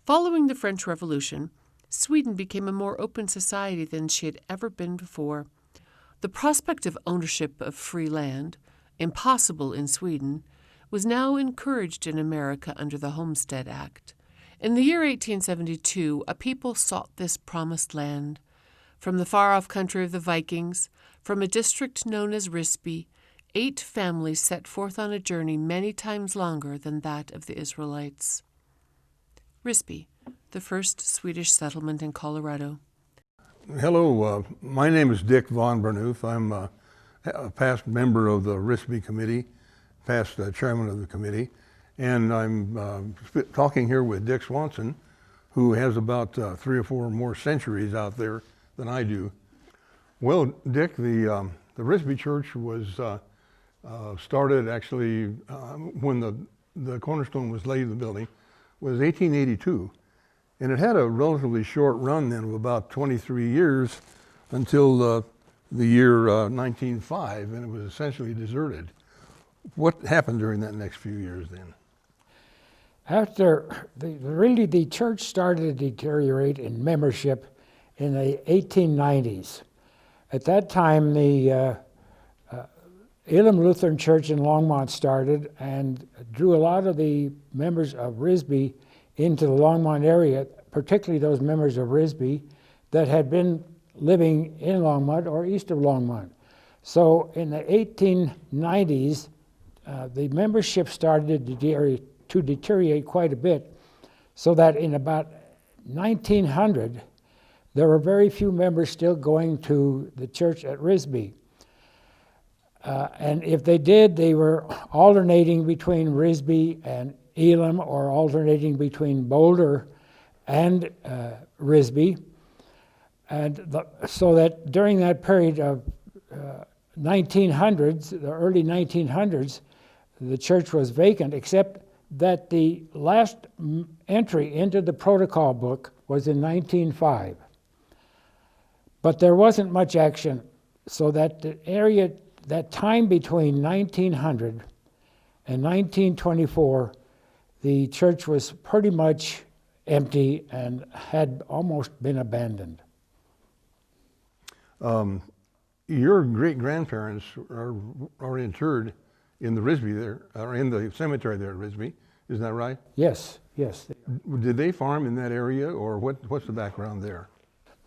Following the French Revolution, Sweden became a more open society than she had ever been before. The prospect of ownership of free land, impossible in Sweden, was now encouraged in America under the Homestead Act. In the year 1872, a people sought this promised land. From the far-off country of the Vikings, from a district known as Ryssby, 8 families set forth on a journey many times longer than that of the Israelites. Ryssby, the first Swedish settlement in Colorado. Hello, my name is Dick von Bernuth. I'm a past member of the Ryssby Committee, past chairman of the committee, and I'm talking here with Dick Swanson, who has about 3 or 4 more centuries out there than I do. Well, Dick, the Ryssby Church was started actually when the cornerstone was laid in the building, was 1882. And it had a relatively short run then of about 23 years until the year 1905, and it was essentially deserted. What happened during that next few years then? After, the church started to deteriorate in membership in the 1890s. At that time, the Elam Lutheran Church in Longmont started and drew a lot of the members of Ryssby into the Longmont area, particularly those members of Ryssby that had been living in Longmont or east of Longmont. So in the 1890s, the membership started to deteriorate quite a bit, so that in about 1900, there were very few members still going to the church at Ryssby. And if they did, they were alternating between Ryssby and Elam, or alternating between Boulder and Ryssby. And so that during that period of 1900s, the early 1900s, the church was vacant, except that the last entry into the protocol book was in 1905. But there wasn't much action, so that the area, that time between 1900 and 1924, the church was pretty much empty and had almost been abandoned. Your great-grandparents are interred in the Ryssby there, or in the cemetery there at Ryssby, isn't that right? Yes, yes. Did they farm in that area, or what's the background there?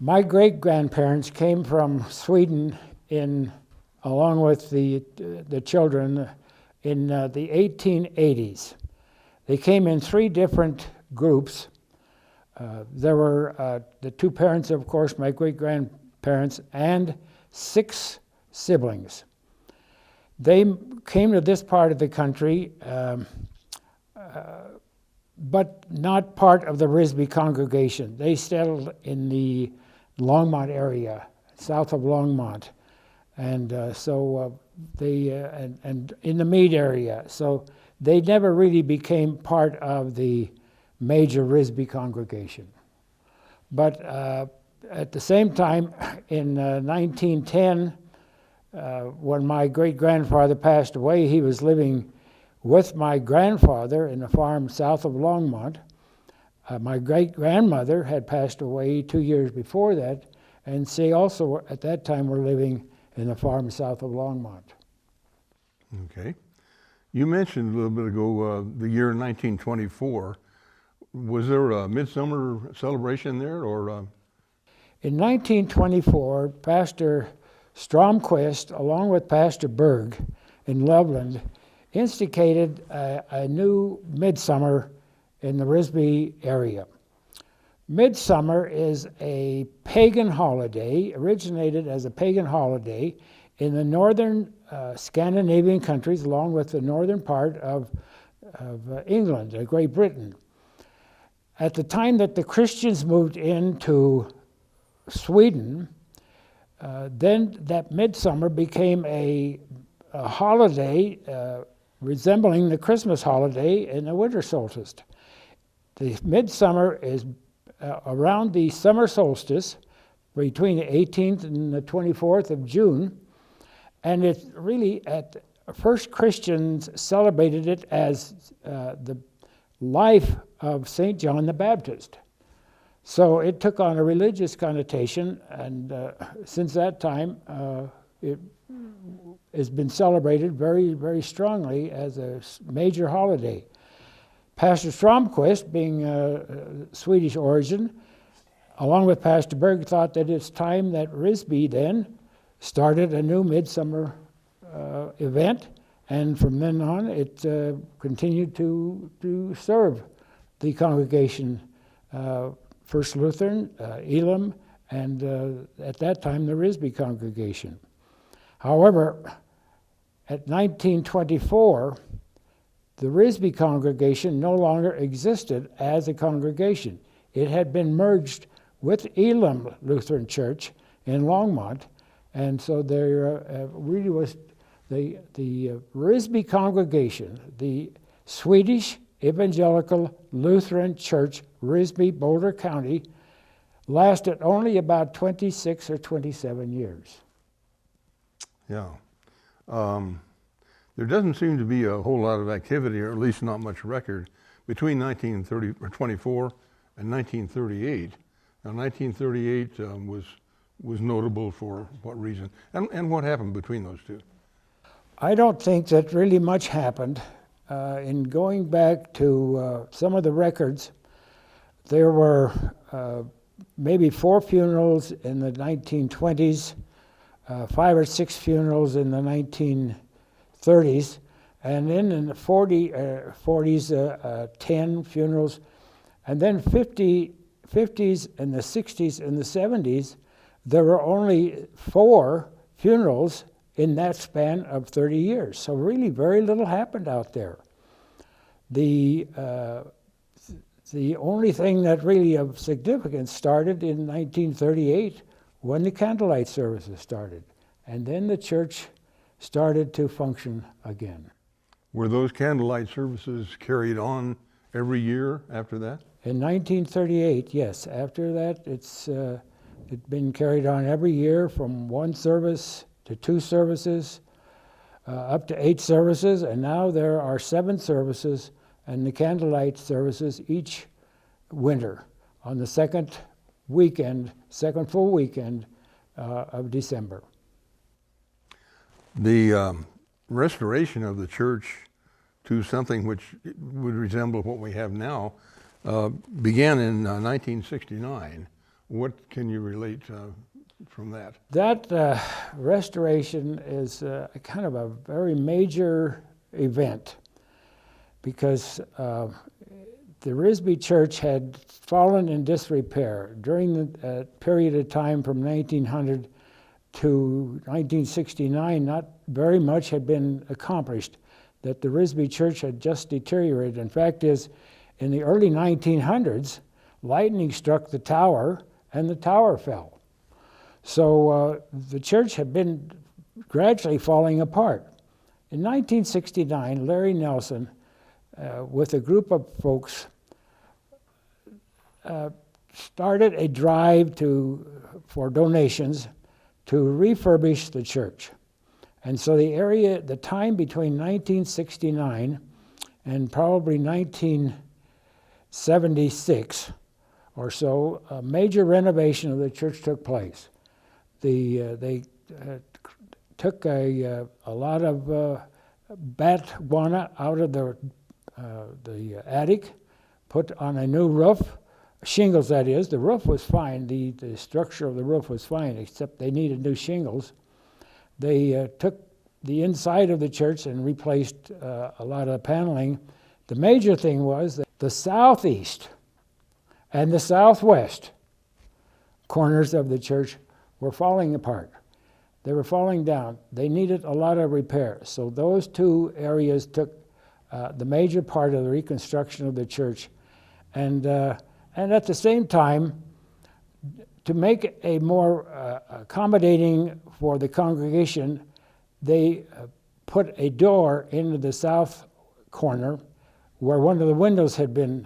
My great-grandparents came from Sweden along with the children in the 1880s. They came in 3 different groups. There were the 2 parents, of course, my great-grandparents, and 6 siblings. They came to this part of the country, but not part of the Ryssby congregation. They settled in the Longmont area, south of Longmont, and and in the Meade area. So they never really became part of the major Ryssby congregation. But at the same time, in 1910, when my great-grandfather passed away, he was living with my grandfather in a farm south of Longmont. My great-grandmother had passed away 2 years before that, and they also at that time were living in a farm south of Longmont. Okay. You mentioned a little bit ago the year 1924. Was there a midsummer celebration there, or? In 1924, Pastor Stromquist, along with Pastor Berg in Loveland, instigated a new midsummer in the Ryssby area. Midsummer is a pagan holiday, originated as a pagan holiday in the northern Scandinavian countries, along with the northern part of England, Great Britain. At the time that the Christians moved into Sweden, then that midsummer became a holiday resembling the Christmas holiday and the winter solstice. The midsummer is around the summer solstice, between the 18th and the 24th of June, and it's really first Christians celebrated it as the life of St. John the Baptist. So it took on a religious connotation, and since that time, it has been celebrated very, very strongly as a major holiday. Pastor Stromquist, being Swedish origin, along with Pastor Berg, thought that it's time that Ryssby then started a new midsummer event, and from then on it continued to serve the congregation, First Lutheran, Elam, and at that time the Ryssby congregation. However, at 1924, the Ryssby congregation no longer existed as a congregation. It had been merged with Elam Lutheran Church in Longmont, and so there really was the Ryssby congregation, the Swedish Evangelical Lutheran Church, Ryssby, Boulder County, lasted only about 26 or 27 years. Yeah. There doesn't seem to be a whole lot of activity, or at least not much record, between 1924 and 1938. Now, 1938 was notable for what reason? And what happened between those two? I don't think that really much happened. In going back to some of the records, there were maybe 4 funerals in the 1920s, 5 or 6 funerals in the 1930s, and then in the 40s, 10 funerals, and then 50s and the 60s and the 70s, there were only 4 funerals in that span of 30 years. So really very little happened out there. The only thing that really of significance started in 1938 when the candlelight services started. And then the church started to function again. Were those candlelight services carried on every year after that? In 1938, yes. After that, it's been carried on every year from 1 service to 2 services, up to 8 services, and now there are 7 services and the candlelight services each winter on the second full weekend of December. The restoration of the church to something which would resemble what we have now began in 1969. What can you relate from that? That restoration is kind of a very major event because the Ryssby Church had fallen in disrepair during the period of time from 1900 to 1969. Not very much had been accomplished, that the Ryssby Church had just deteriorated. In fact, in the early 1900s, lightning struck the tower and the tower fell. So the church had been gradually falling apart. In 1969, Larry Nelson, with a group of folks, started a drive for donations to refurbish the church. And so the time between 1969 and probably 1976 or so, a major renovation of the church took place. They took a lot of bat guana out of the attic, put on a new roof, shingles that is. The roof was fine, the structure of the roof was fine, except they needed new shingles. They took the inside of the church and replaced a lot of the paneling. The major thing was that the southeast and the southwest corners of the church were falling apart. They were falling down. They needed a lot of repair. So those 2 areas took the major part of the reconstruction of the church. And at the same time, to make it a more accommodating for the congregation, they put a door into the south corner where one of the windows had been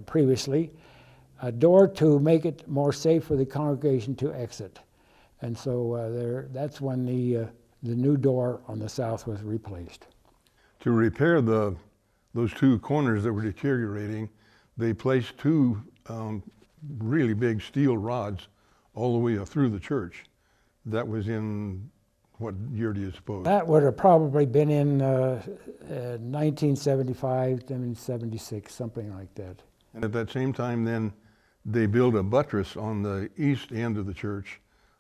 previously, a door to make it more safe for the congregation to exit. And so that's when the new door on the south was replaced. To repair the those two corners that were deteriorating, they placed two really big steel rods all the way up through the church. That was in what year do you suppose? That would have probably been in 1975, 1976, something like that. And at that same time then, they built a buttress on the east end of the church,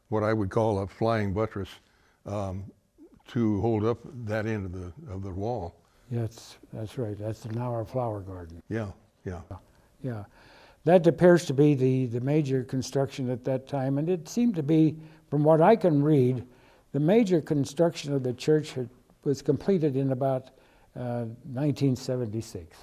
what I would call a flying buttress, to hold up that end of the wall. Yes, that's right. That's now our flower garden. Yeah, yeah. Yeah. That appears to be the major construction at that time, and it seemed to be, from what I can read, the major construction of the church was completed in about 1976.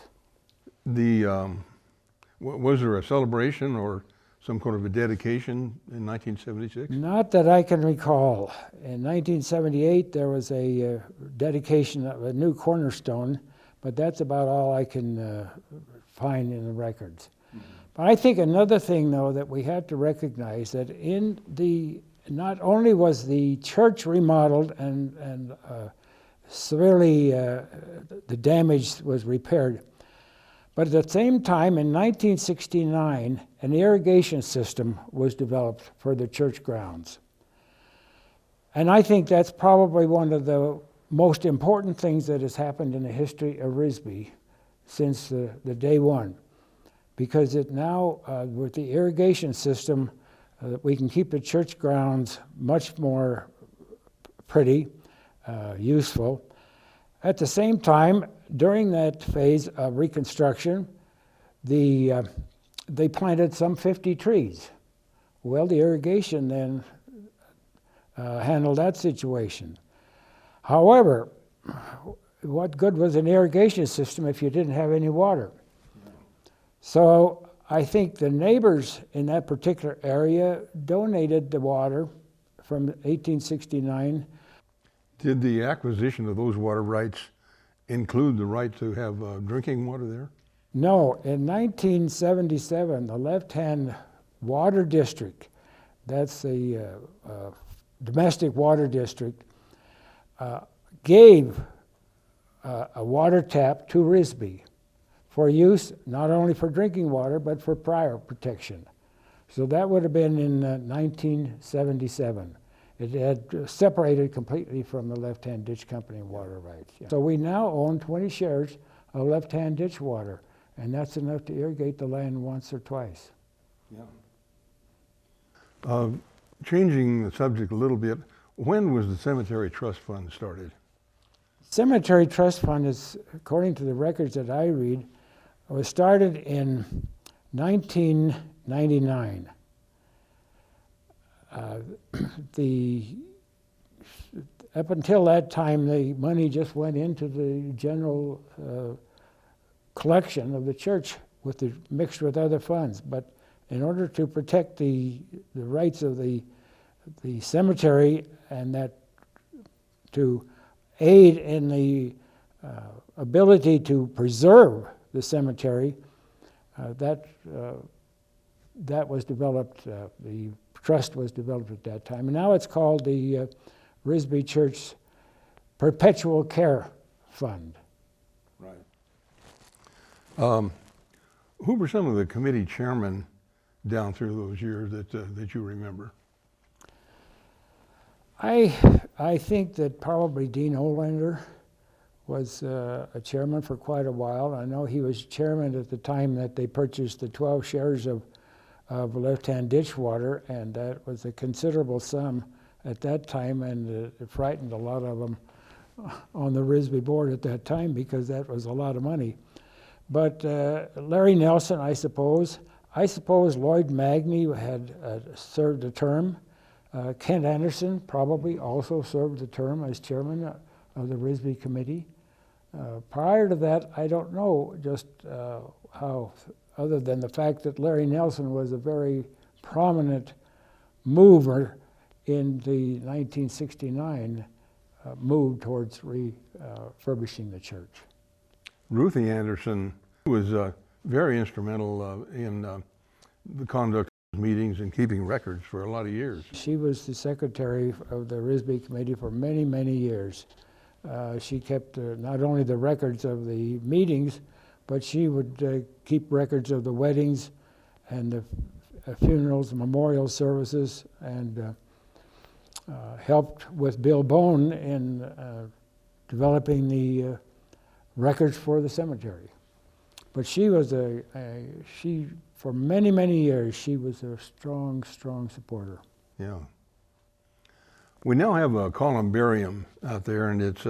Was there a celebration or some kind of a dedication in 1976? Not that I can recall. In 1978, there was a dedication of a new cornerstone, but that's about all I can find in the records. But I think another thing, though, that we have to recognize that not only was the church remodeled and severely the damage was repaired, but at the same time, in 1969, an irrigation system was developed for the church grounds. And I think that's probably one of the most important things that has happened in the history of Ryssby since the day one. Because it now, with the irrigation system, we can keep the church grounds much more pretty, useful. At the same time, during that phase of reconstruction, they planted some 50 trees. Well, the irrigation then handled that situation. However, what good was an irrigation system if you didn't have any water? So I think the neighbors in that particular area donated the water from 1869. Did the acquisition of those water rights include the right to have drinking water there? No, in 1977, the left-hand water district, that's the domestic water district, gave a water tap to Ryssby for use not only for drinking water, but for fire protection. So that would have been in 1977. It had separated completely from the left-hand ditch company water rights. Yeah. So we now own 20 shares of left-hand ditch water, and that's enough to irrigate the land once or twice. Yeah. Changing the subject a little bit, when was the Cemetery Trust Fund started? Cemetery Trust Fund is, according to the records that I read, was started in 1999. Up until that time, the money just went into the general collection of the church mixed with other funds. But in order to protect the rights of the cemetery and that to aid in the ability to preserve the cemetery, that was developed, the trust was developed at that time. And now it's called the Ryssby Church Perpetual Care Fund. Right. Who were some of the committee chairmen down through those years that you remember? I think that probably Dean Olander was a chairman for quite a while. I know he was chairman at the time that they purchased the 12 shares of left-hand ditch water, and that was a considerable sum at that time, and it frightened a lot of them on the Ryssby board at that time because that was a lot of money. But Larry Nelson, I suppose Lloyd Magny had served a term. Kent Anderson probably also served a term as chairman of the Ryssby committee. Prior to that, I don't know just how, other than the fact that Larry Nelson was a very prominent mover in the 1969 move towards refurbishing the church. Ruthie Anderson was very instrumental in the conduct of meetings and keeping records for a lot of years. She was the secretary of the Ryssby committee for many, many years. She kept not only the records of the meetings, but she would keep records of the weddings and the funerals, memorial services, and helped with Bill Bone in developing the records for the cemetery. But she was for many, many years, she was a strong, strong supporter. Yeah. We now have a columbarium out there, and it's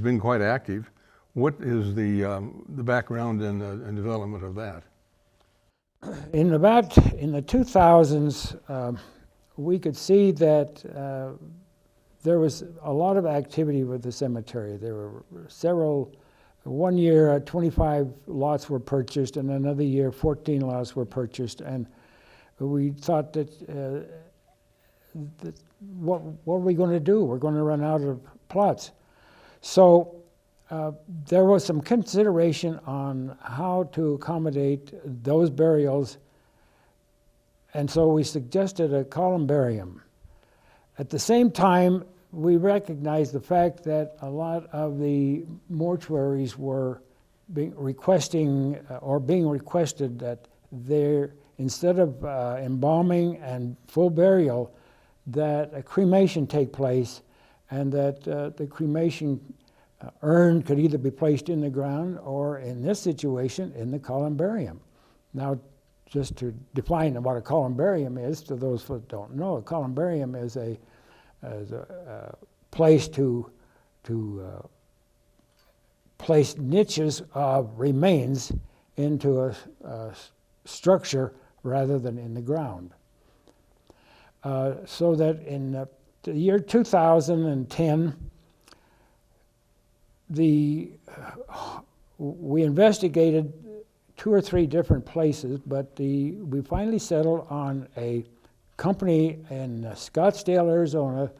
been quite active. What is the background and development of that? In the 2000s, we could see that there was a lot of activity with the cemetery. There were several. One year, 25 lots were purchased, and another year, 14 lots were purchased. And we thought that what are we going to do? We're going to run out of plots. So there was some consideration on how to accommodate those burials, and so we suggested a columbarium. At the same time, we recognized the fact that a lot of the mortuaries were being requested that instead of embalming and full burial, that a cremation take place, and that the cremation urn could either be placed in the ground or, in this situation, in the columbarium. Now, just to define what a columbarium is, to those who don't know, a columbarium is a place to place niches of remains into a structure rather than in the ground. So that in the year 2010, we investigated 2 or 3 different places, but we finally settled on a company in Scottsdale, Arizona.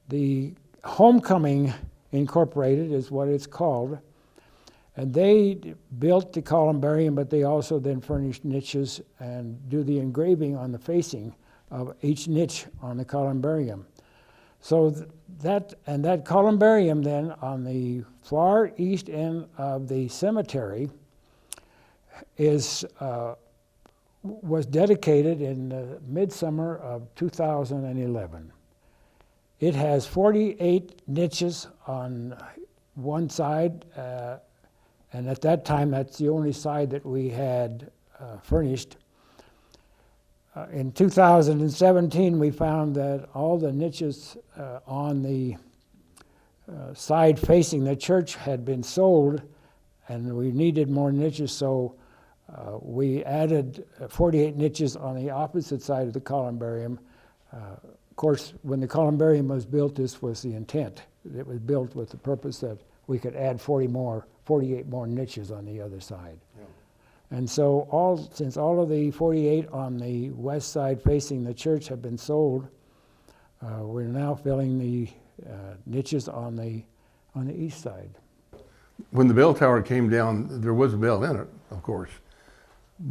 The Homecoming Incorporated is what it's called, and they built the columbarium, but they also then furnished niches and do the engraving on the facing of each niche on the columbarium. So that columbarium then on the far east end of the cemetery was dedicated in the midsummer of 2011. It has 48 niches on one side, and at that time that's the only side that we had furnished. In 2017, we found that all the niches on the side facing the church had been sold, and we needed more niches, so we added 48 niches on the opposite side of the columbarium. Of course, when the columbarium was built, this was the intent. It was built with the purpose that we could add 48 more niches on the other side. Yeah. And so since all of the 48 on the west side facing the church have been sold, we're now filling the niches on the east side. When the bell tower came down, there was a bell in it, of course.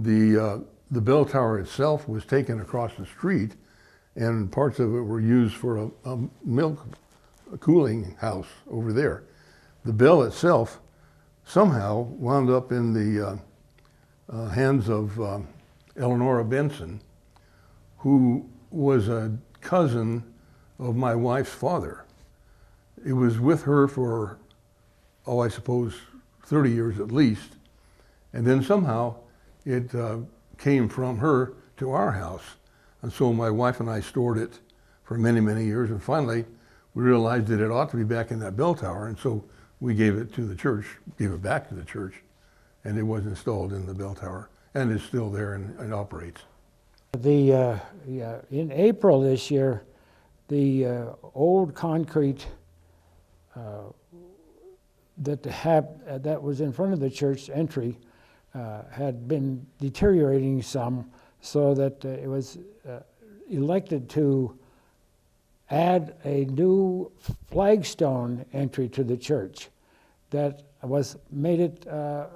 The bell tower itself was taken across the street, and parts of it were used for a milk cooling house over there. The bell itself somehow wound up in the hands of Eleanora Benson, who was a cousin of my wife's father. It was with her for, I suppose 30 years at least, and then somehow it came from her to our house. And so my wife and I stored it for many, many years, and finally we realized that it ought to be back in that bell tower, and so we gave it to the church, gave it back to the church, and it was installed in the bell tower, and is still there and operates. In April this year, the old concrete that was in front of the church entry had been deteriorating some, so that it was elected to add a new flagstone entry to the church that made it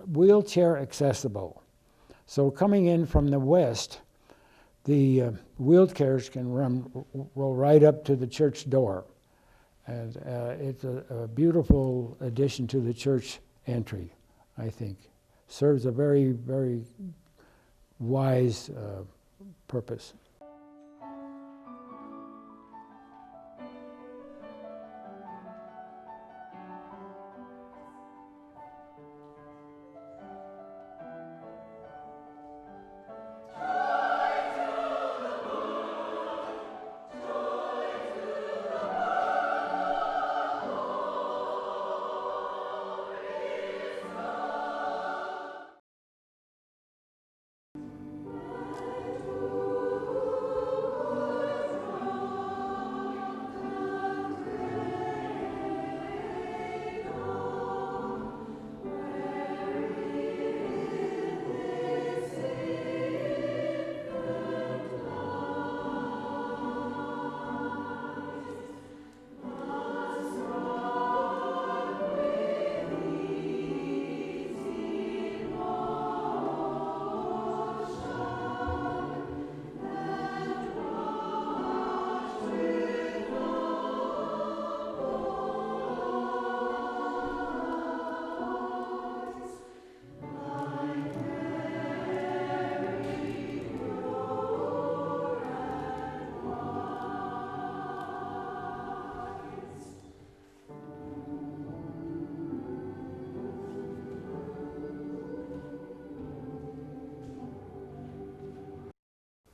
wheelchair accessible. So coming in from the west, the wheelchairs can roll right up to the church door. And it's a beautiful addition to the church entry, I think. Serves a very, very wise purpose.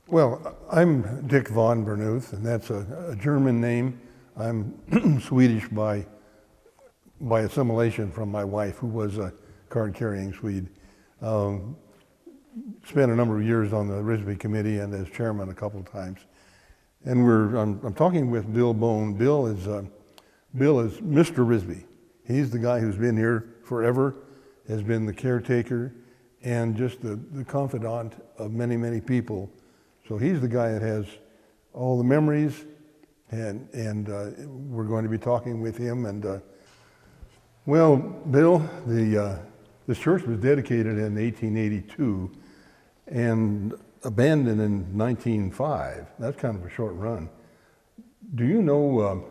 Well, I'm Dick von Bernuth, and that's a German name. I'm Swedish by assimilation from my wife, who was a card-carrying Swede. Spent a number of years on the Ryssby committee and as chairman a couple of times. And I'm talking with Bill Bone. Bill is Mr. Ryssby. He's the guy who's been here forever, has been the caretaker, and just the confidant of many, many people. So he's the guy that has all the memories, and we're going to be talking with him. And well, Bill, this church was dedicated in 1882 and abandoned in 1905. That's kind of a short run. Do you know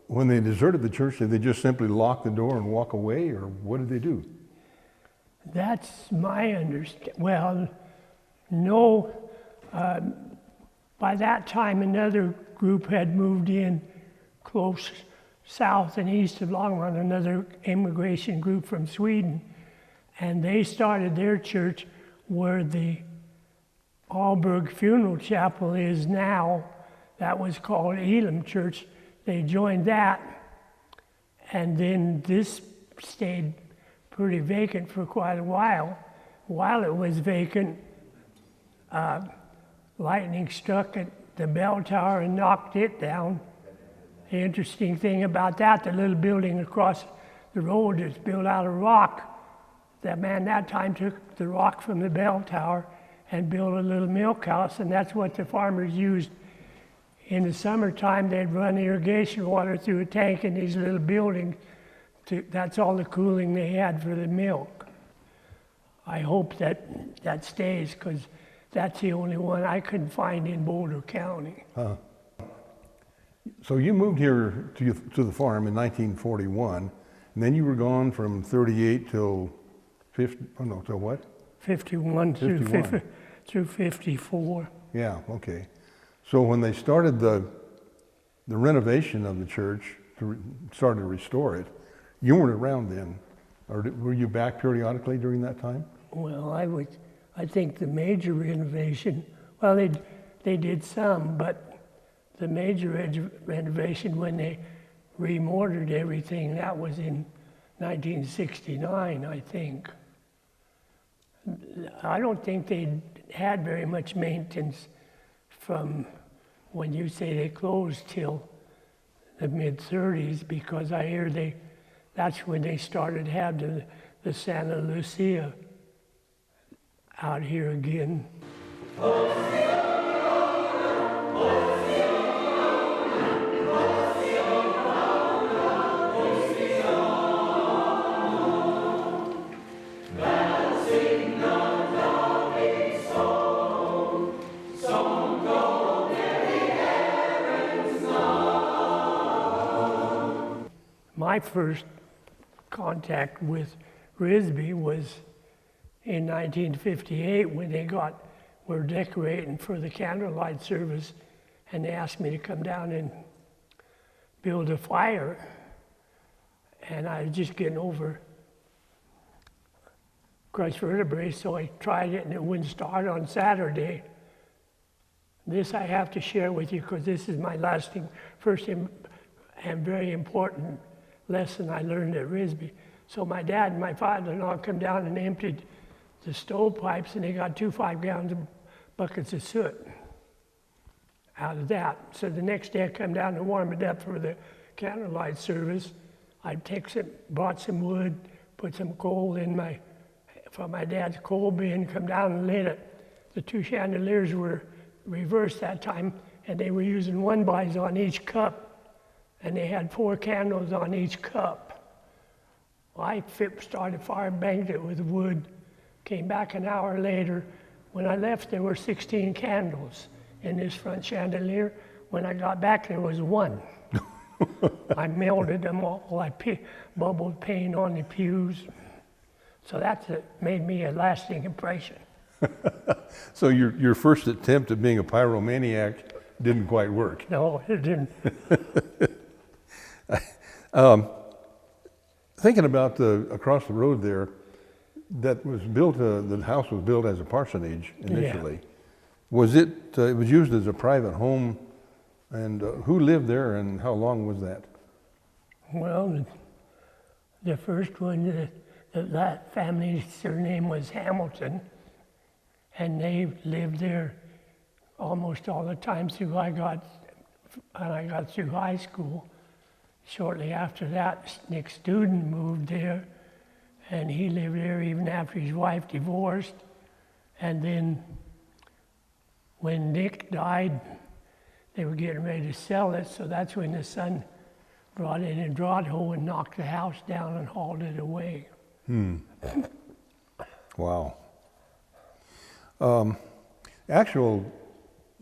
when they deserted the church, did they just simply lock the door and walk away, or what did they do? That's my understanding. Well, no. By that time, another group had moved in close south and east of Long Run, another immigration group from Sweden, and they started their church where the Alberg Funeral Chapel is now. That was called Elam Church. They joined that, and then this stayed pretty vacant for quite a while. While it was vacant, lightning struck at the bell tower and knocked it down. The interesting thing about that, the little building across the road is built out of rock. That man that time took the rock from the bell tower and built a little milk house, and that's what the farmers used. In the summertime, they'd run irrigation water through a tank in these little buildings. That's all the cooling they had for the milk. I hope that stays, because that's the only one I could find in Boulder County. So you moved here to the farm in 1941, and then you were gone from 38 till 50, till what? 51 through 54. Yeah, okay. So when they started the renovation of the church, started to restore it, you weren't around then, or were you back periodically during that time? Well, I think the major renovation, well, they did some, but the major renovation, when they remortared everything, that was in 1969, I think. I don't think they had very much maintenance from when you say they closed till the mid-30s, because I hear that's when they started having the Santa Lucia out here again. my first contact with Ryssby was in 1958 when they were decorating for the candlelight service, and they asked me to come down and build a fire. And I was just getting over crushed vertebrae, so I tried it and it wouldn't start on Saturday. This I have to share with you because this is my first and very important lesson I learned at Ryssby. So my dad and my father-in-law come down and emptied the stovepipes, and they got 2 5-gallon buckets of soot out of that. So the next day I come down to warm it up for the candlelight service. I bought some wood, put some coal from my dad's coal bin, come down and lit it. The 2 chandeliers were reversed that time, and they were using 1-bys on each cup, and they had 4 candles on each cup. Well, I started fire, banged it with wood, came back an hour later. When I left, there were 16 candles in this front chandelier. When I got back, there was 1. I melted them all. I bubbled paint on the pews. So made me a lasting impression. So your first attempt at being a pyromaniac didn't quite work. No, it didn't. Thinking about across the road there, that was built. The house was built as a parsonage initially. Yeah. Was it? It was used as a private home, and who lived there, and how long was that? Well, the first one, that family's surname was Hamilton, and they lived there almost all the time through I got through high school. Shortly after that, Nick Student moved there, and he lived there even after his wife divorced. And then when Nick died, they were getting ready to sell it, so that's when the son brought in a drought hoe and knocked the house down and hauled it away. Wow. The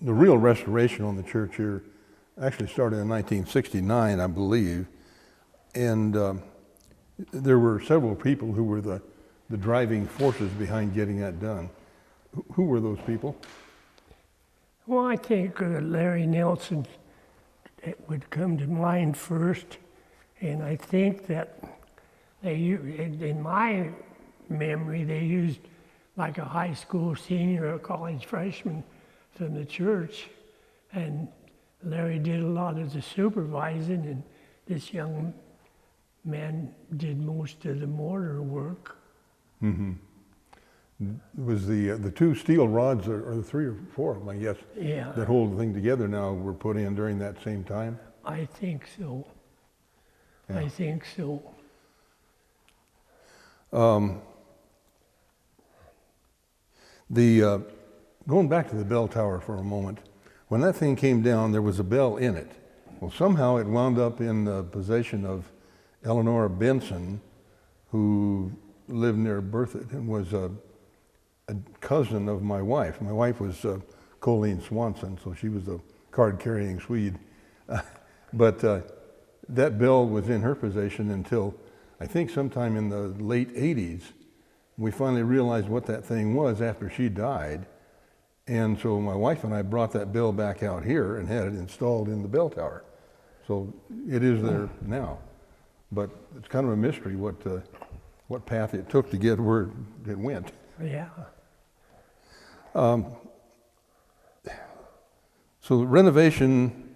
real restoration on the church here actually started in 1969, I believe, and there were several people who were the driving forces behind getting that done. Who were those people? Well, I think Larry Nelson would come to mind first, and I think that in my memory, they used like a high school senior or a college freshman from the church, and Larry did a lot of the supervising, and this young man did most of the mortar work. Mm-hmm. Was the 2 steel rods, or the 3 or 4 of them, I guess, Yeah. that hold the thing together now, were put in during that same time? I think so. Yeah. I think so. Going back to the bell tower for a moment, when that thing came down, there was a bell in it. Well, somehow it wound up in the possession of Eleanor Benson, who lived near Berthoud and was a cousin of my wife. My wife was Colleen Swanson, so she was a card-carrying Swede. But that bell was in her possession until, I think, sometime in the late 80s. We finally realized what that thing was after she died. And so my wife and I brought that bell back out here and had it installed in the bell tower. So it is there now. But it's kind of a mystery what path it took to get where it went. Yeah. So the renovation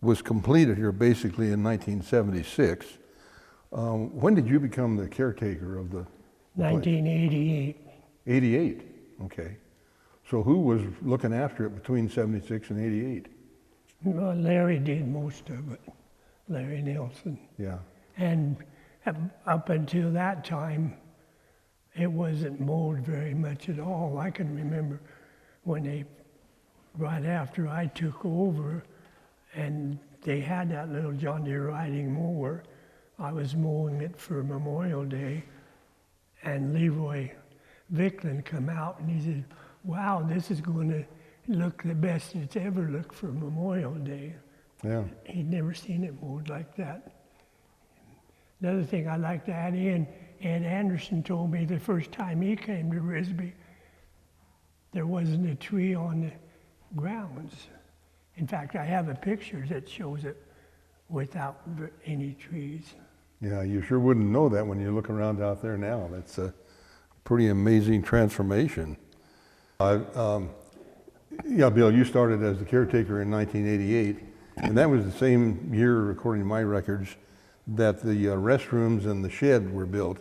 was completed here basically in 1976. When did you become the caretaker of the 1988. 88, okay. So who was looking after it between 76 and 88? Well, Larry did most of it, Larry Nelson. Yeah. And up until that time, it wasn't mowed very much at all. I can remember when right after I took over, and they had that little John Deere riding mower, I was mowing it for Memorial Day, and Leroy Vicklin come out and he said, "Wow, this is going to look the best it's ever looked for Memorial Day." Yeah. He'd never seen it mowed like that. Another thing I'd like to add in, Ed Anderson told me the first time he came to Ryssby, there wasn't a tree on the grounds. In fact, I have a picture that shows it without any trees. Yeah, you sure wouldn't know that when you look around out there now. That's a pretty amazing transformation. Yeah, Bill, you started as the caretaker in 1988, and that was the same year, according to my records, that the restrooms and the shed were built.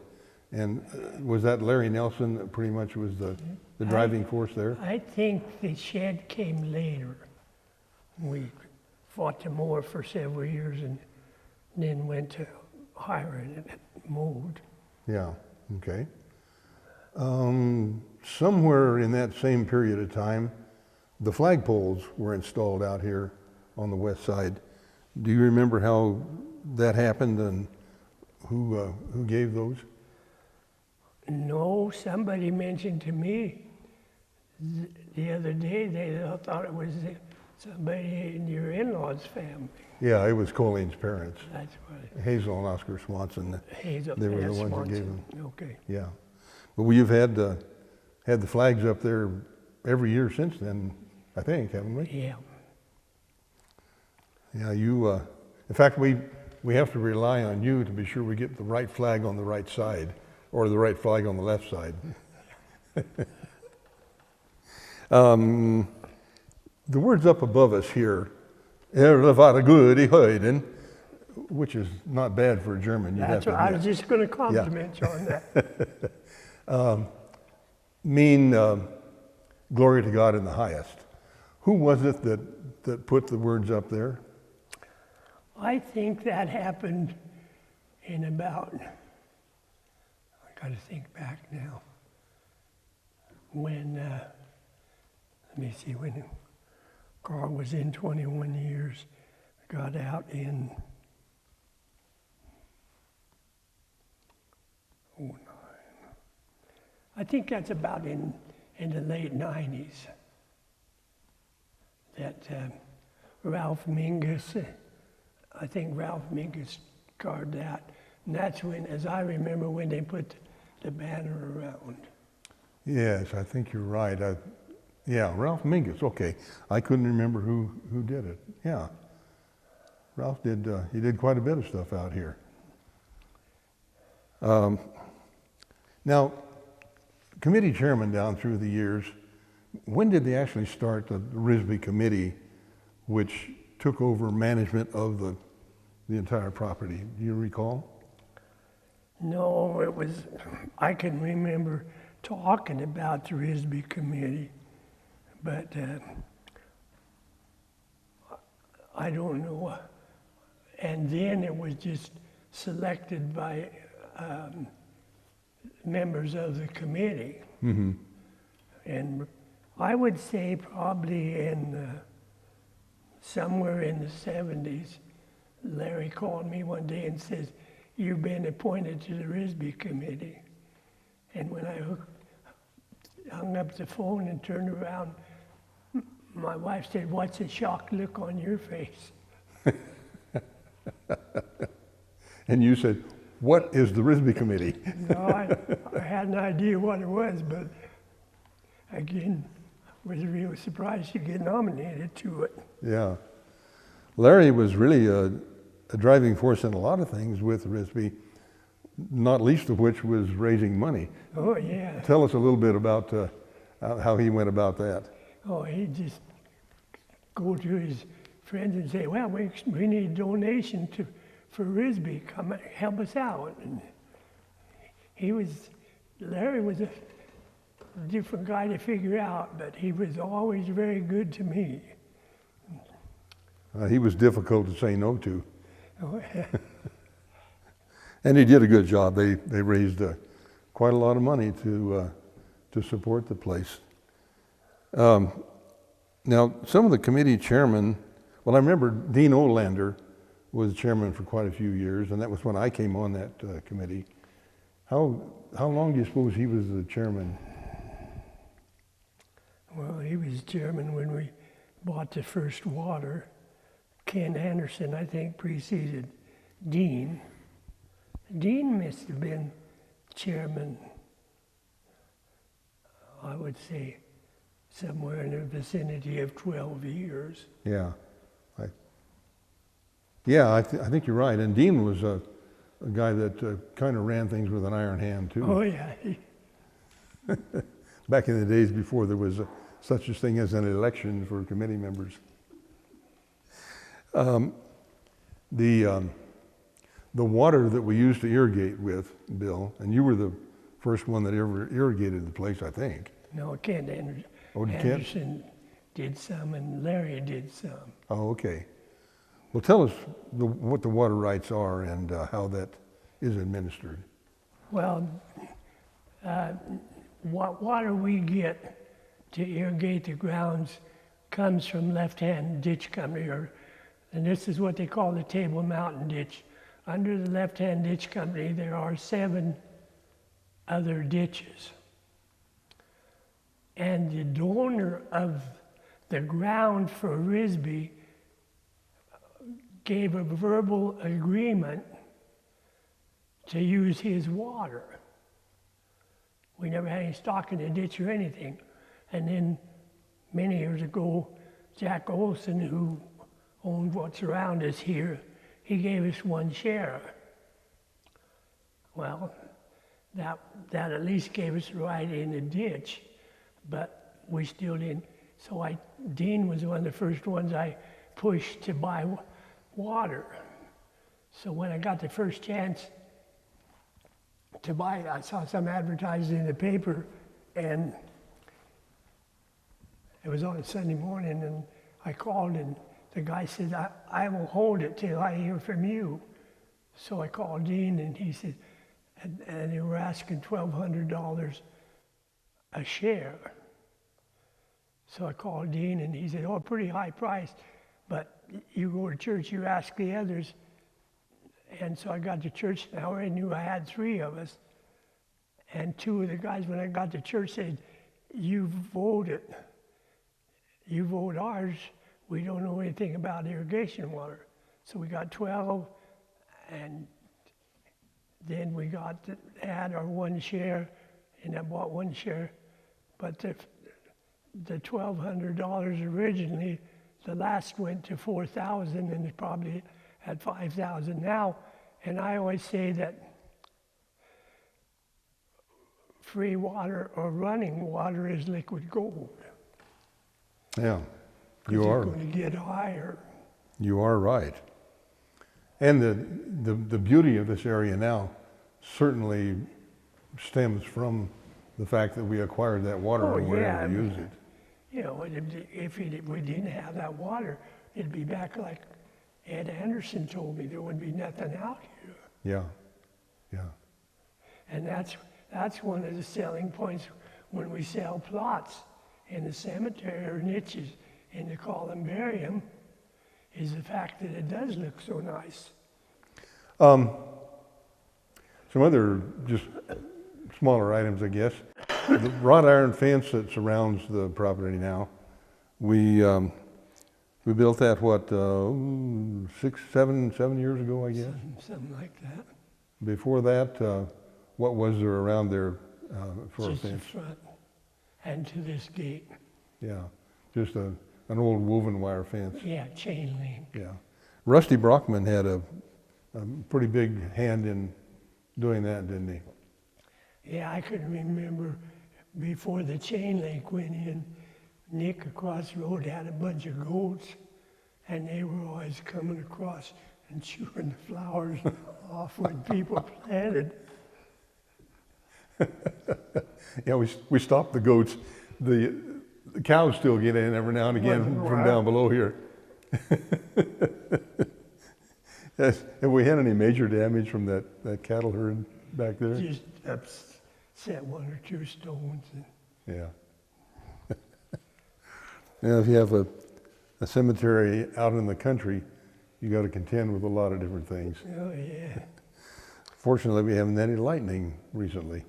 And was that Larry Nelson that pretty much was the driving force there? I think the shed came later. We fought the mower for several years and then went to hiring it moved. Yeah, okay. Somewhere in that same period of time, the flagpoles were installed out here on the west side. Do you remember how that happened and who gave those? No, somebody mentioned to me the other day they thought it was somebody in your in-laws' family. Yeah, it was Colleen's parents, That's what Hazel and Oscar Swanson. Hazel. They were the yes, ones that gave Swanson. them. Okay. Yeah, but we've had the flags up there every year since then, I think, haven't we? Yeah. Yeah, you. In fact, we have to rely on you to be sure we get the right flag on the right side, or the right flag on the left side. The words up above us here, which is not bad for a German. That's what I was just going to compliment you on that. Mean glory to God in the highest. Who was it that put the words up there? I think that happened in about, I got to think back now, when, let me see, when Carl was in 21 years, got out in 09. I think that's about in the late 90s that Ralph Mingus, I think Ralph Mingus carved that. And that's when, as I remember, when they put the banner around. Yes, I think you're right. Yeah, Ralph Mingus. Okay, I couldn't remember who did it. Yeah, Ralph did. He did quite a bit of stuff out here. Now, committee chairman down through the years, when did they actually start the Ryssby Committee, which took over management of the entire property? Do you recall? No, it was, I can remember talking about the Ryssby Committee, but I don't know. And then it was just selected by members of the committee. Mm-hmm. And I would say probably in somewhere in the 70s, Larry called me one day and says, "You've been appointed to the Ryssby Committee." And when I hung up the phone and turned around, my wife said, "What's the shocked look on your face?" And you said, "What is the Ryssby Committee?" No, I had an idea what it was, but again, I was really surprised to get nominated to it. Yeah. Larry was really a driving force in a lot of things with Ryssby, not least of which was raising money. Oh, yeah. Tell us a little bit about how he went about that. Oh, he'd just go to his friends and say, "Well, we need a donation for Ryssby. Come help us out." And Larry was a different guy to figure out, but he was always very good to me. He was difficult to say no to. Oh, yeah. And he did a good job. They raised quite a lot of money to support the place. Now, some of the committee chairmen, well, I remember Dean Olander was chairman for quite a few years, and that was when I came on that committee. How long do you suppose he was the chairman? Well, he was chairman when we bought the first water. Ken Anderson, I think, preceded Dean. Dean must have been chairman, I would say, somewhere in the vicinity of 12 years. Yeah. I think you're right. And Dean was a guy that kind of ran things with an iron hand, too. Oh, yeah. Back in the days before there was such a thing as an election for committee members. The water that we used to irrigate with, Bill, and you were the first one that ever irrigated the place, I think. No, Kent Anderson did some, and Larry did some. Oh, okay. Well, tell us what the water rights are and how that is administered. Well, what water we get to irrigate the grounds comes from left-hand ditch company, and this is what they call the Table Mountain ditch. Under the left-hand ditch company, there are 7 other ditches. And the donor of the ground for Ryssby gave a verbal agreement to use his water. We never had any stock in the ditch or anything. And then many years ago, Jack Olson, who owned what's around us here, he gave us 1 share. Well, that at least gave us the right in the ditch, but we still didn't. So Dean was one of the first ones I pushed to buy water. So when I got the first chance to buy it, I saw some advertising in the paper, and it was on a Sunday morning, and I called, and the guy said, I will hold it till I hear from you. So I called Dean, and he said, and they were asking $1,200 a share. So I called Dean, and he said, oh, pretty high price, but you go to church, you ask the others. And so I got to church, and I already knew I had 3 of us. And 2 of the guys, when I got to church, said, you vote ours, we don't know anything about irrigation water. So we got 12, and then we had our 1 share, and I bought 1 share. But the $1,200 originally, the last went to 4,000, and it probably at 5,000 now. And I always say that free water or running water is liquid gold. Yeah, you are. It's going to get higher. You are right. And the beauty of this area now certainly stems from the fact that we acquired that water and we're able to use it. You know, if we didn't have that water, it'd be back like Ed Anderson told me, there would be nothing out here. Yeah, yeah. And that's one of the selling points when we sell plots in the cemetery or niches in the columbarium, is the fact that it does look so nice. Some other just smaller items, I guess. The wrought iron fence that surrounds the property now, we built that, what, 7 years ago, I guess? Something like that. Before that, what was there around there for Just a fence? the front and to this gate. Yeah, just an old woven wire fence. Yeah, chain link. Yeah. Rusty Brockman had a pretty big hand in doing that, didn't he? Yeah, I could remember before the chain link went in, Nick across the road had a bunch of goats, and they were always coming across and chewing the flowers off when people planted. Yeah, we stopped the goats. The cows still get in every now and again from down below here. Have we had any major damage from that cattle herd back there? Just upset 1 or 2 stones. Yeah. Yeah, if you have a cemetery out in the country, you got to contend with a lot of different things. Oh, yeah. Fortunately, we haven't had any lightning recently.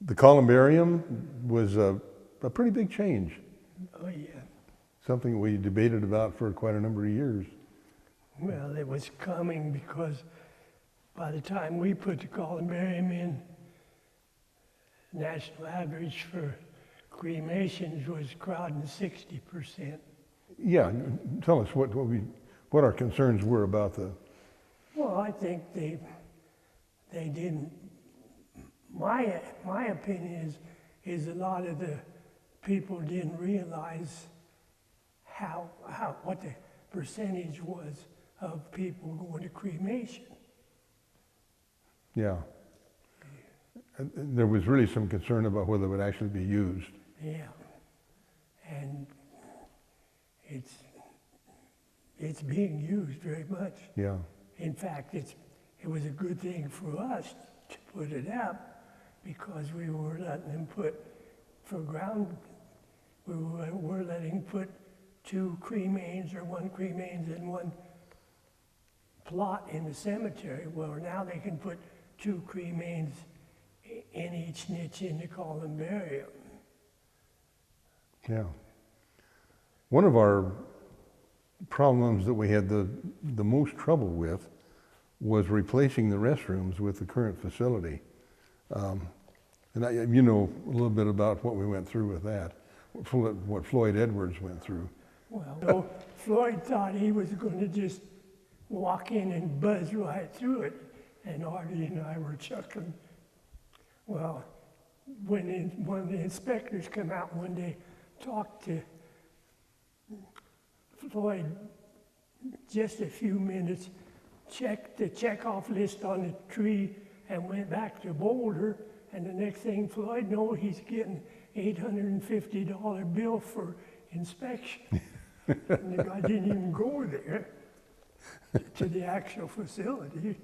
The columbarium was a pretty big change. Oh, yeah. Something we debated about for quite a number of years. Well, it was coming because by the time we put the columbarium in, national average for cremations was crowding 60%. Yeah, tell us what our concerns were about the. Well, I think they didn't. My opinion is a lot of the people didn't realize what the percentage was of people going to cremation. Yeah. And there was really some concern about whether it would actually be used. Yeah, and it's being used very much. Yeah. In fact, it was a good thing for us to put it up because we were letting them put we're letting put 2 cremains or 1 cremains in 1 plot in the cemetery. Well, now they can put 2 cremains in each niche in the columbarium. Yeah. One of our problems that we had the most trouble with was replacing the restrooms with the current facility. And you know a little bit about what we went through with that, what Floyd Edwards went through. Well, so Floyd thought he was going to just walk in and buzz right through it, and Artie and I were chuckling. Well, when one of the inspectors came out one day, talked to Floyd just a few minutes, checked the checkoff list on the tree, and went back to Boulder. And the next thing Floyd knows, he's getting $850 bill for inspection. And the guy didn't even go there to the actual facility.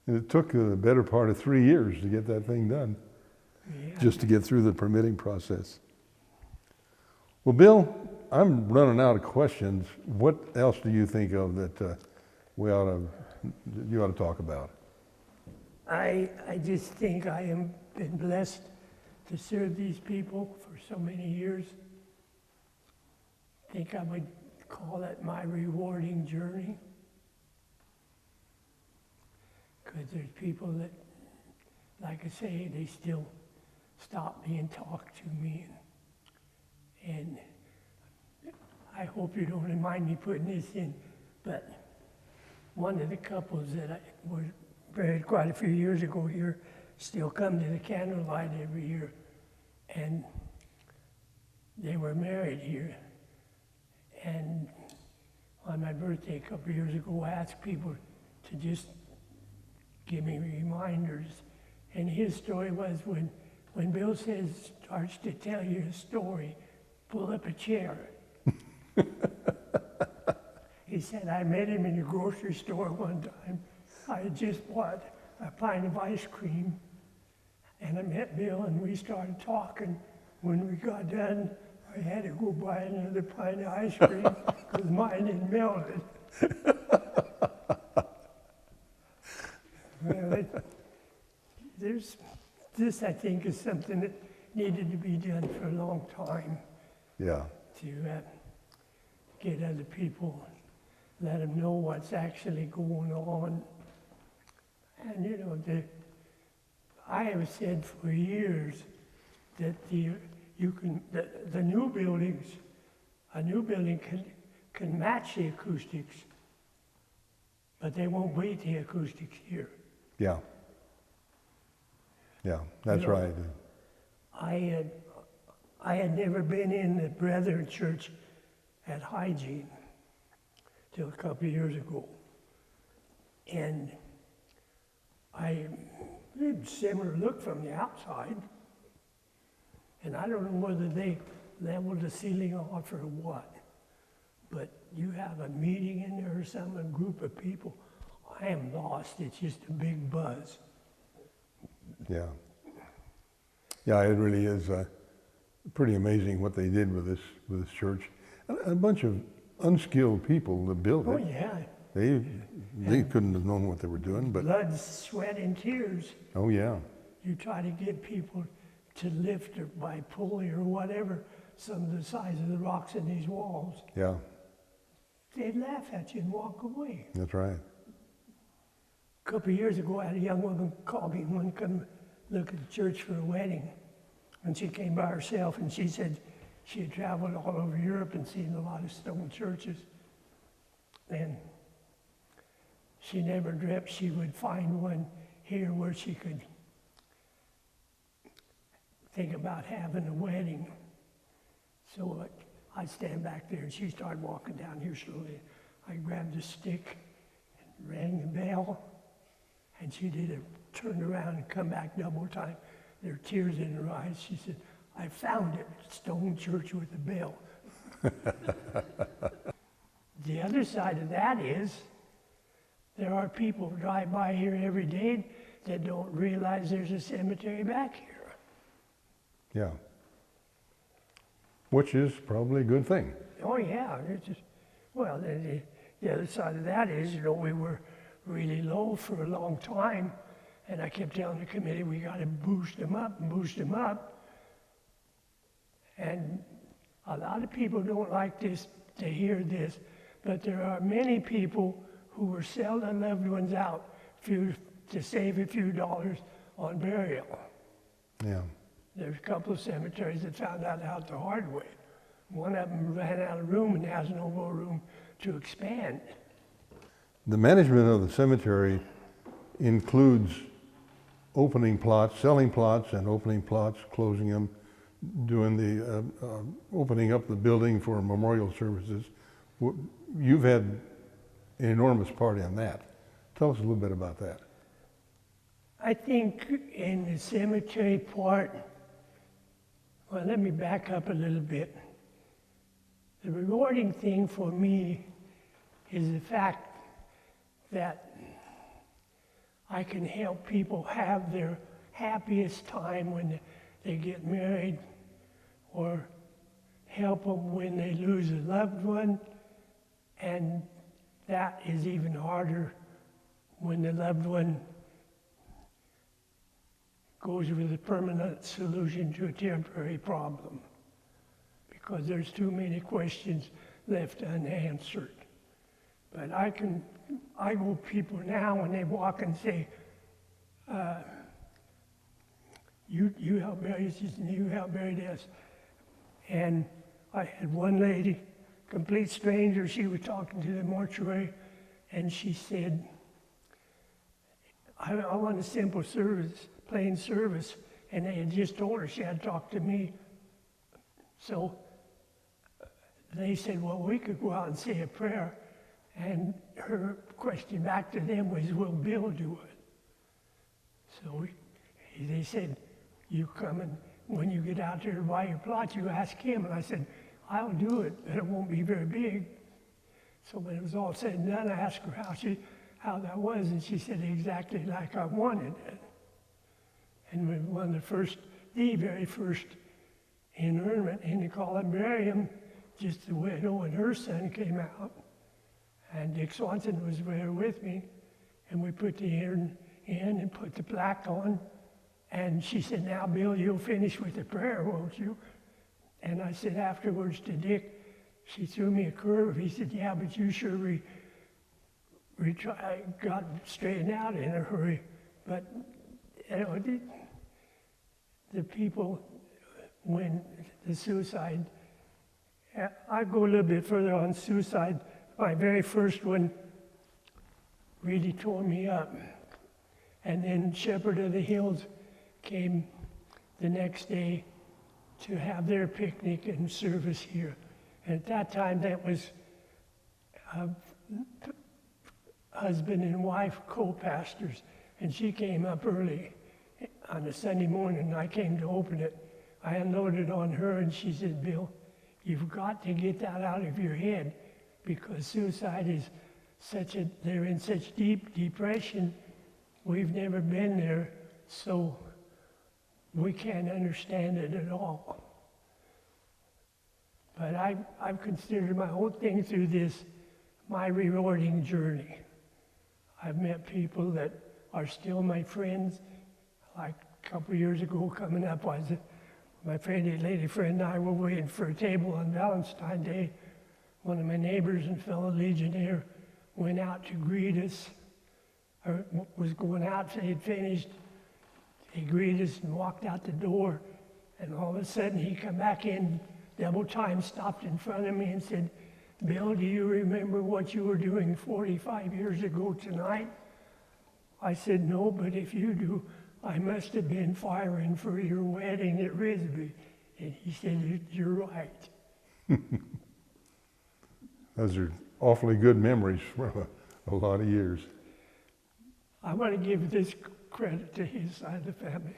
And it took the better part of 3 years to get that thing done, just to get through the permitting process. Well, Bill, I'm running out of questions. What else do you think of that you ought to talk about? I just think I am been blessed to serve these people for so many years. I think I would call it my rewarding journey. Because there's people that, like I say, they still stop me and talk to me. And I hope you don't mind me putting this in, but one of the couples that I was married quite a few years ago here still come to the candlelight every year. And they were married here. And on my birthday a couple of years ago, I asked people to just give me reminders. And his story was when Bill starts to tell you a story, pull up a chair. He said, I met him in the grocery store one time. I had just bought a pint of ice cream, and I met Bill, and we started talking. When we got done, I had to go buy another pint of ice cream because mine had melted. Well, this, I think, is something that needed to be done for a long time. Yeah. To get other people, let them know what's actually going on. And you know, I have said for years that the new buildings, a new building can match the acoustics, but they won't beat the acoustics here. Yeah. Yeah, that's right. I had never been in the Brethren Church at Hygiene till a couple of years ago. And I had a similar look from the outside. And I don't know whether they leveled the ceiling off or what. But you have a meeting in there or some a group of people, I am lost. It's just a big buzz. Yeah. Yeah, it really is pretty amazing what they did with this church. A bunch of unskilled people that built it. Oh yeah. They couldn't have known what they were doing, but Blood, sweat, and tears. oh yeah. You try to get people to lift or by pulley or whatever some of the size of the rocks in these walls. Yeah. they'd laugh at you and walk away. That's right. A couple of years ago, I had a young woman call me and wanted to come look at the church for a wedding. And she came by herself, and she said she had traveled all over Europe and seen a lot of stone churches. And she never dreamt she would find one here where she could think about having a wedding. So I'd stand back there, and she started walking down here slowly. I grabbed a stick and rang the bell, and she did a turn around and come back double time. There were tears in her eyes. She said, "I found it, stone church with a bell." The other side of that is there are people who drive by here every day that don't realize there's a cemetery back here. Yeah. Which is probably a good thing. Oh yeah, it's just, well, the other side of that is, we were really low for a long time, and I kept telling the committee we got to boost them up and boost them up. And a lot of people don't like this to hear this, but there are many people who were selling loved ones out to save a few dollars on burial. Yeah. There's a couple of cemeteries that found that out the hard way. One of them ran out of room and has no more room to expand. The management of the cemetery includes opening plots, selling plots and opening plots, closing them, doing the opening up the building for memorial services. You've had an enormous part in that. Tell us a little bit about that. I think in the cemetery part, well, let me back up a little bit. The rewarding thing for me is the fact that I can help people have their happiest time when they get married, or help them when they lose a loved one, and that is even harder when the loved one goes with a permanent solution to a temporary problem, because there's too many questions left unanswered. But I go people now when they walk and say, you help bury us, and you help bury us. And I had one lady, complete stranger, she was talking to the mortuary, and she said, I want a simple service, plain service. And they had just told her she had to talk to me. So they said, well, we could go out and say a prayer. And her question back to them was, will Bill do it? So they said, you come and when you get out there to buy your plot, you ask him. And I said, I'll do it, but it won't be very big. So when it was all said and done, I asked her how that was, and she said exactly like I wanted it. And we won the very first interment in the columbarium, just the widow and her son came out. And Dick Swanson was there with me, and we put the urn in and put the plaque on. And she said, now, Bill, you'll finish with the prayer, won't you? And I said afterwards to Dick, she threw me a curve. He said, yeah, but you sure got straightened out in a hurry. But the people, when the suicide, I go a little bit further on suicide. My very first one really tore me up. And then Shepherd of the Hills came the next day to have their picnic and service here. And at that time, that was husband and wife co-pastors. And she came up early on a Sunday morning, and I came to open it. I unloaded on her, and she said, Bill, you've got to get that out of your head, because suicide is they're in such deep depression. We've never been there, so we can't understand it at all. But I've considered my whole thing through this my rewarding journey. I've met people that are still my friends. Like a couple of years ago coming up, my friendly lady friend and I were waiting for a table on Valentine's Day one of my neighbors and fellow Legionnaire went out to greet us, or was going out, so he'd finished. He greeted us and walked out the door, and all of a sudden he come back in double time, stopped in front of me and said, "Bill, do you remember what you were doing 45 years ago tonight?" I said, "No, but if you do, I must have been firing for your wedding at Ryssby." And he said, "You're right." Those are awfully good memories from a lot of years. I want to give this credit to his side of the family.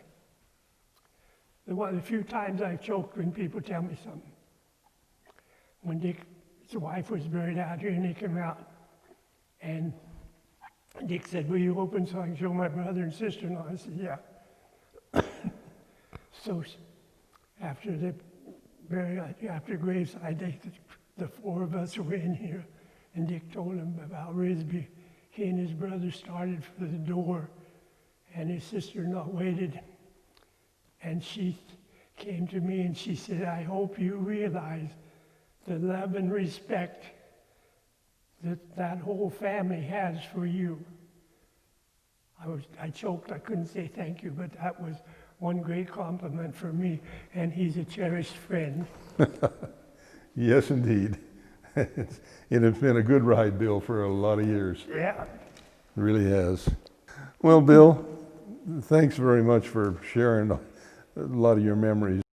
The few times I've choked when people tell me something. When Dick's wife was buried out here, and he came out, and Dick said, "Will you open so I can show my brother and sister-in-law?" I said, "Yeah." So after the burial, after graveside, the four of us were in here, and Dick told him about Ryssby. He and his brother started for the door, and his sister-in-law waited, and she came to me and she said, "I hope you realize the love and respect that whole family has for you." I choked, I couldn't say thank you, but that was one great compliment for me, and he's a cherished friend. Yes, indeed. And it's been a good ride, Bill, for a lot of years. Yeah. It really has. Well, Bill, thanks very much for sharing a lot of your memories.